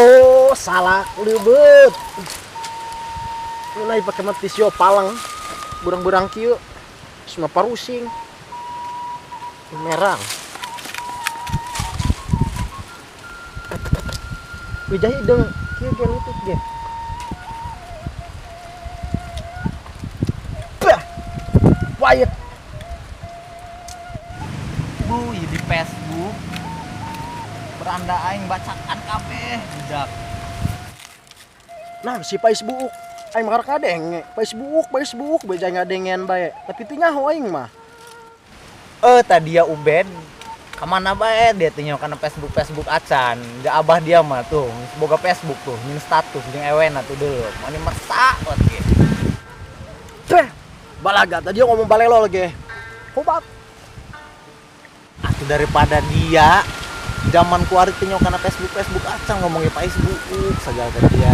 Oh, salah leubet. Mulai pakai matisio palang. Burang-burang kieu. Semua parusing. Merang. Wijahi deng kieu ge lutut ge. Bah. Wayet. Bu, di Facebook. Beranda aing bacakan kabeh budak. Nah, si Facebook. Aing mah kadeng Facebook beja ngadengen bae. Tapi teu nyaho aing mah. Tadi ya Ubed. Kemana bae dia tanya kana Facebook acan. Da abah dia mah tuh, boga Facebook tuh, min status jeung ewen atuh deuleu. Mani mersa we. Teh, balaga tadi ngomong balelol ge. Kobat. Atuh daripada dia zaman kuari tanya kana Facebook acan ngomongin Facebook segala tadi dia.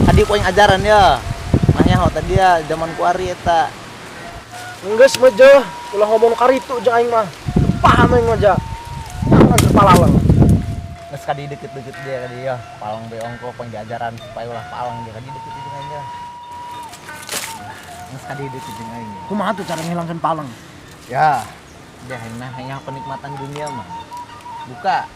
Tadi poin ajaran ya. Nanya tadi ya zaman kuari eta. Enggeus mah jeuh, ulah ngomong karitu jeung aing mah. Paham aing mah ja. Jangan kepalalang. Geus kadi deket-deket dia kadi ya. Palang be ongko poin diajaran supaya ulah palang dia kadi deket jeung aing. Geus kadi deket jeung aing. Kumaha tuh cara ngilangkeun palang? Ya. Dia hanya penikmatan dunia mah. Buka.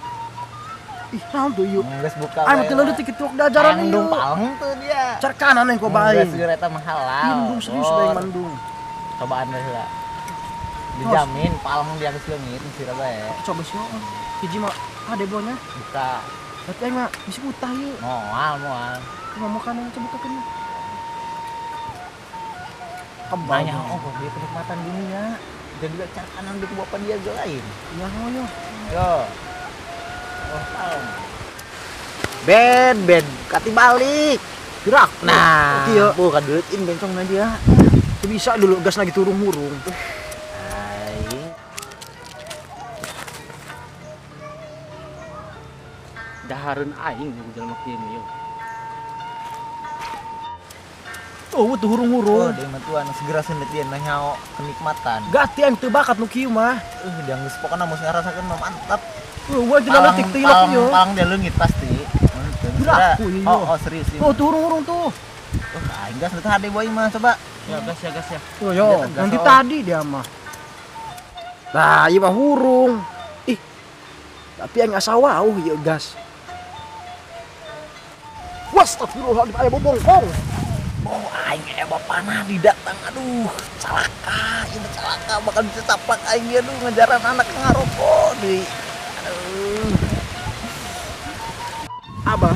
Ih, naon tuh yuk? Geus buka. Aing teh leutik kitu diajaran ieu. Mandung palang tuh dia. Car kanan aing ku bae. Geus geus eta mah halal. Mandung serius bae mandung. Cobaan deh lah. Dijamin palang di atas leungit sira bae. Coba sih. Hiji mah ade bonya. Buka. Tapi aing mah bisa utah ieu. Moal. Ngomong kan coba bukakeun. Nanya oh dia kenikmatan dunia. Jadi juga car kanan di bapak dia lain. Ya hoyo. Yo. Oh, palang. Ben, kati balik. Gerak. Nah, kieu. bukan duitin bencongna dia. Teu bisa dulu gas lagi turung-murung. Aing. Dahareun aing jelema kieu yeuh. Oh, tuh hurung-hurung. Dia mah tuan segera sendet dia nanya kenikmatan. Gati aing teu bakat nu kieu mah. Dia geus pokona mos ngarasakeun mah mantap. Gua jeung leutik teh ilok ieu. Palang dia leungit pasti. Gerak ieu. Oh, serius ieu. Oh, tuh hurung-hurung tuh. Aing gas teh hade boy mah coba. Ya gas ya. Oh, yo, nanti tadi dia mah. Nah, ieu mah hurung. Ih. Tapi aing asa wauh ieu gas. Astagfirullahaladzim, aya bobongkong. Oh, aing bapana didatang. Aduh, celaka. Ini celaka bakal bisa taplak aing aduh ngajaran anak ngarokok deui. Aduh. Abah,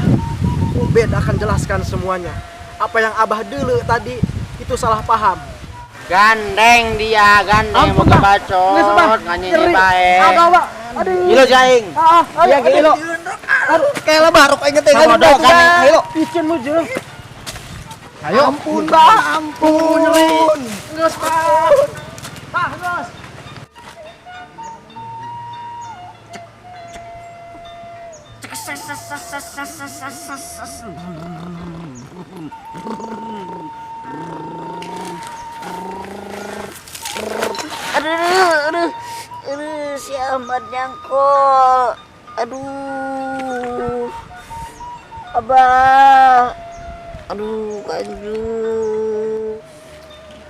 Ubed akan jelaskan semuanya. Apa yang Abah dulu tadi itu salah paham. Gandeng dia, gandeng Ampun, boga Bah. Geus, Bah. bacot, nganyinya Nyeri. bae. Aduh, Pak. Aduh. Ilo jaing. Ayo, Ilo. Aduh, kayak lah barok aing teh Sama dong, gandeng. Ayo. Picen mu jeung. Ayo. Ampun, Bah. Ampun. Geus, Pak. Pak, geus. Aduh, si Ahmad nyangkol. Aduh, Abah. Aduh, kanjut.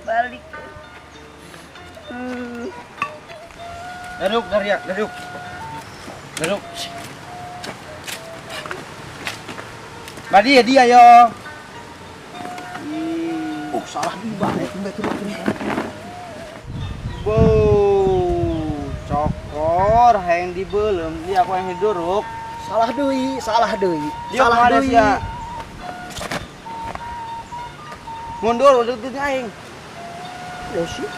Balik. Duduk, duduk. Duduk. Badi ya dia yo. Oh, salah di bae. Wow, cokor hayang dibeulem dia aku yang duduk. Salah deui. Dia ada sia. Mundur udah tuh aing. Ya sih.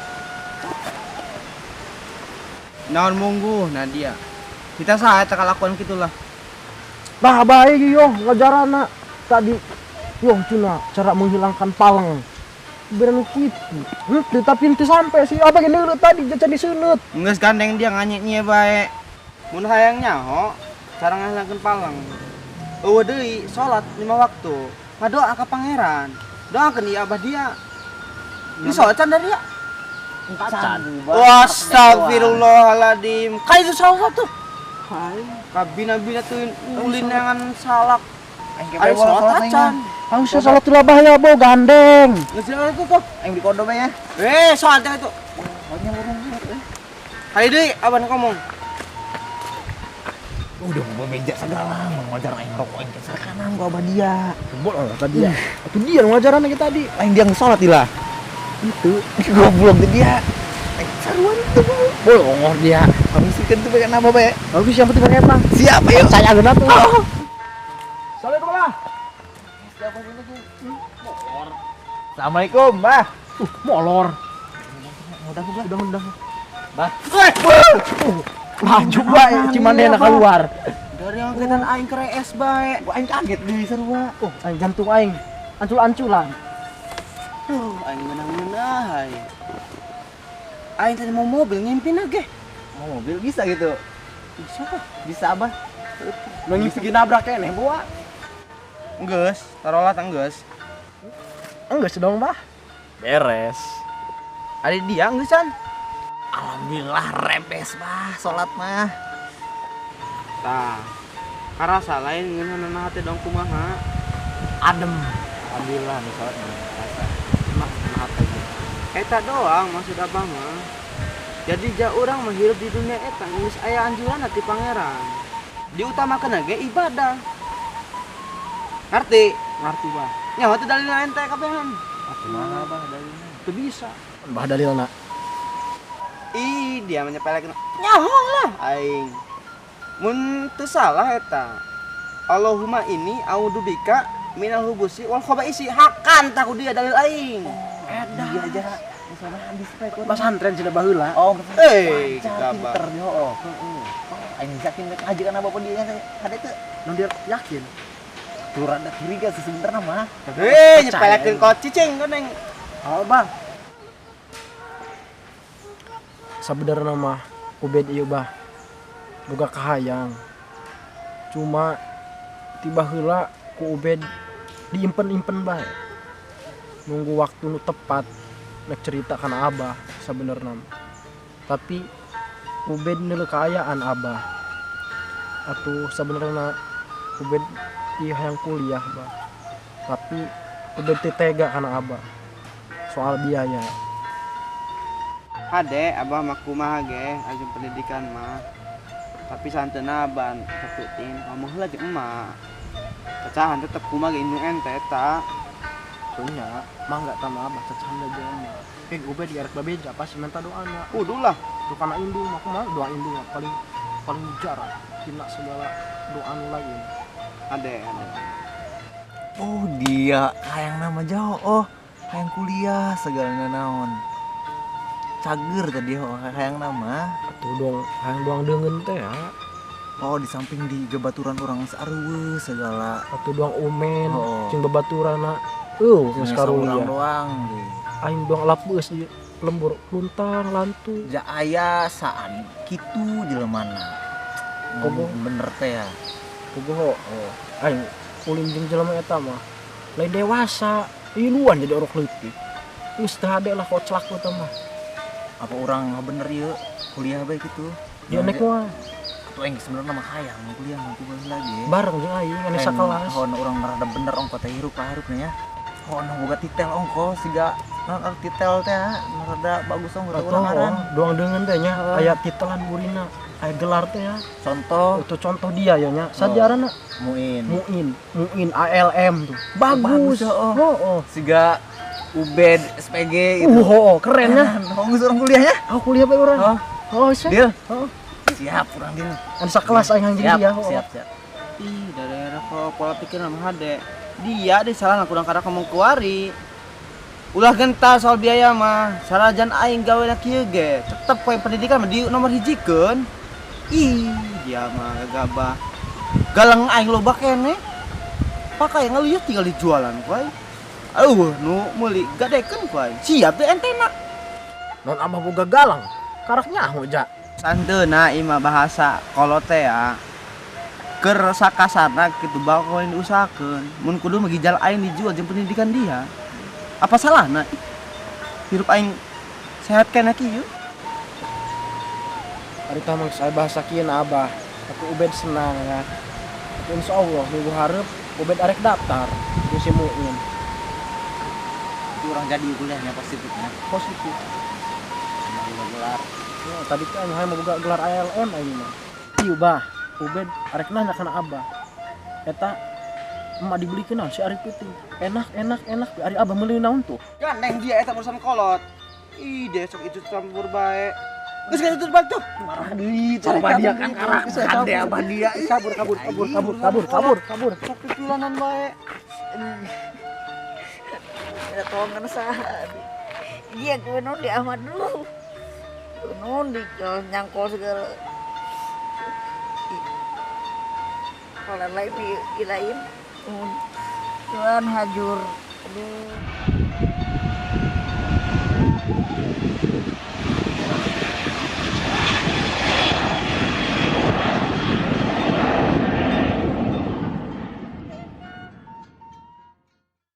Naon munggu Nadia. Kita saha eta kalakuan kitulah. Bah, bae yo ngajarana tadi. Yo cuna cara menghilangkan palang. Beranu kitu. Tapi teu sampai sih. Apa gini tadi jadi diseunut. Geus gandeng dia nganyek bae. Mun hayang nyaho cara ngahilangkeun palang. Eueuh deui salat 5 waktu. Ngadoa ka pangeran. Doakeun ieu abah dia. Ini salat can dari ya? Astagfirullahaladzim. Kayak itu salah tuh. Hai. Kabina-bina tuh ulin dengan salak. Ayo sholat acan. Harusnya salat tulah bahaya bo gandeng. Ngejalan itu kok. Aing beli kondom ya. Sholat itu. Banyak orang. Hari deui abang ngomong. Udah mau meja segala, mau ngajar aing rokok aing kanan gua abah dia. Boleh lah tadi ya. Itu dia ngajaran lagi tadi. Aing dia ngesolat lah. Itu goblok dia. Saruan itu. Bolongor dia. Habiskan tuh pakai nama bae. Bagus yang penting pakai apa? Siapa yuk? Saya guna tuh. Assalamualaikum lah. Assalamualaikum, Mbah. Molor. Udah. Mbah. Maju bae, Cimandena keluar. Dari angkatan aing kerees bae. Gua aing kaget deui sarua. Oh, aing jantung aing. Ancul-anculan. Aing ngeunah aing. Aing tadi mau mobil ngimpin aja. Mau mobil bisa gitu. Bisa Abah. Nangis segi nabrak keneh, Boa. Enggeus, tarolat enggeus. Enggak sedong, Bah. Beres. Ada dia enggesan. Alhamdulillah rebes Bah, salat mah. Tah. Karasa lain ngeunah hati dong kumaha. Adem. Alhamdulillah nih salat mah. Mah hati. Eta doang maksud abang mah. Jadi ja urang mah hirup di dunia eta geus aya anjuran hati pangeran. Diutamakeun ge ibadah. Ngerti? Ngerti, Bah. Nyawa teh dalil ente kabehan. Kumaha Bah dalilnya? Teu bisa. Bah dalilna. Ih, dia menyepelekan. Nyaho lah aing. Mun teu salah eta. Allahumma inni a'udzubika minal hubusi wal khabaisi. Hakan taku dia dalil aing. Edah. Iya aja. Misalnya habis pae ku. Pesantren sudah baheula. Oh, Gabah. pinter dia. Oh. Aing yakin ngaji kana bapak dia ada teu. Nun dia yakin. Tuh rada curiga sih sebenarnya mah. Nyepelekeun kau cicing kan yang. Oh, Bang. Sabenerna mah Ubed ieu Bah. Boga kahayang. Cuma tiba heula ku Ubed diimpen-impen bae. Nunggu waktu nu tepat nek cerita kana Abah sabenerna. Tapi Ubed neuleuh kaayaan Abah. Atuh sabenerna Ubed ieu hayang kuliah Bah. Tapi Ubed teh tega kana Abah. Soal biaya. Hade, abah mah kumaha ge, ajeng pendidikan mah. Tapi santeuna ban ketutin ngomong heula jeung emak. Cacahan tetep kumaha ge indung ente eta. Soalnya mangga tama Abah cacanda jeung mah. Ubed diarek babeja pasti minta doanya. Kudu lah. Doa kana indung mah kumaha doa indung mah paling jarang tina segala doa nu lain. Hade. Oh, dia hayang nama jauh. Oh, hayang kuliah segalanya naon. Cager tadi hayang nama. Atuh dong hayang doang deungeun teh ya. Oh, di samping di gebaturan orang sareuweus segala. Atuh doang omen Oh. jeung babaturana. Geus Orang karulia. doang deh. Aing doang lapeus di lembur luntang lantu. Ja aya saan kitu jelemana. Kogo. Bener teh ya. Kugoho. Oh, aing ulin jeung jelema eta mah lain dewasa, iluan jadi orok leutik. Geus teu hade lah koclak eta mah. Apa orang bener ieu kuliah bae kitu. Dia nek mah Tuh aing sebenarnya mah hayang kuliah mah kuliah lagi. bareng jeung aing anu sakelas. Hon urang rada bener ongko teh hirup harupna ya. Hon boga titel ongko siga naon titel teh rada bagus ongko Atuh urang aran. doang deungeun teh nya aya titelan burina, aya gelar teh ya. Contoh Itu contoh dia ya nya. Sajarana Muin. Muin ALM tuh. Bagus. Oh. Siga Ubed SPG itu. Keren ya. Bagus orang kuliahnya. Aku kuliah bae urang. Oh, Siap. deal. Oh. Siap urang deal. Anu sakelas aing anjing dia. Siap. Ih, daerah kok pola pikir nama Hade. Dia deh salah kurang kada ngomong kuari. Ulah gentar soal biaya mah. Sarajan aing gawe na kieu ge. Tetep poin pendidikan mah di nomor hijikeun. Ih, dia mah gagabah. Galang aing loba keneh. Pakai ngalieu tinggal dijualan kuy. Nu meuli gadekeun kuy. Siap teh entena. Non abah boga galang. Karak nyaho ja. Santeuna imah bahasa kolot teh ya. Keur sakasarna kitu bakal diusahakeun. Mun kudu magijal aing dijual jeung pendidikan dia. Apa salahna? Hirup aing sehat kana kieu. Ari tamang saya bahasa kieu na abah. Aku Ubed senang ya. Insyaallah minggu hareup Ubed arek daftar di si Muin. Itu orang jadi kuliahnya positifnya. Positif. Mau gelar. Ya, tadi kan hanya mau buka gelar ALM aja mah. Ieu bah, Ubed arek nanya kana abah. Eta emak dibeli kenal si Arif itu. Enak. Ari abah meuli naon tuh? Gandeng dia eta urusan kolot. Ih, desok itu campur bae. Geus kan itu balik tuh. Marah deui, coba dia kan karakter deh abah dia. Kabur. Sok pitulanan bae. Ada tolongan saha. Dia kuno di Ahmad dulu. Kuno di nyangkol segala. Kalau lain di lain. Tuhan hajur. Aduh.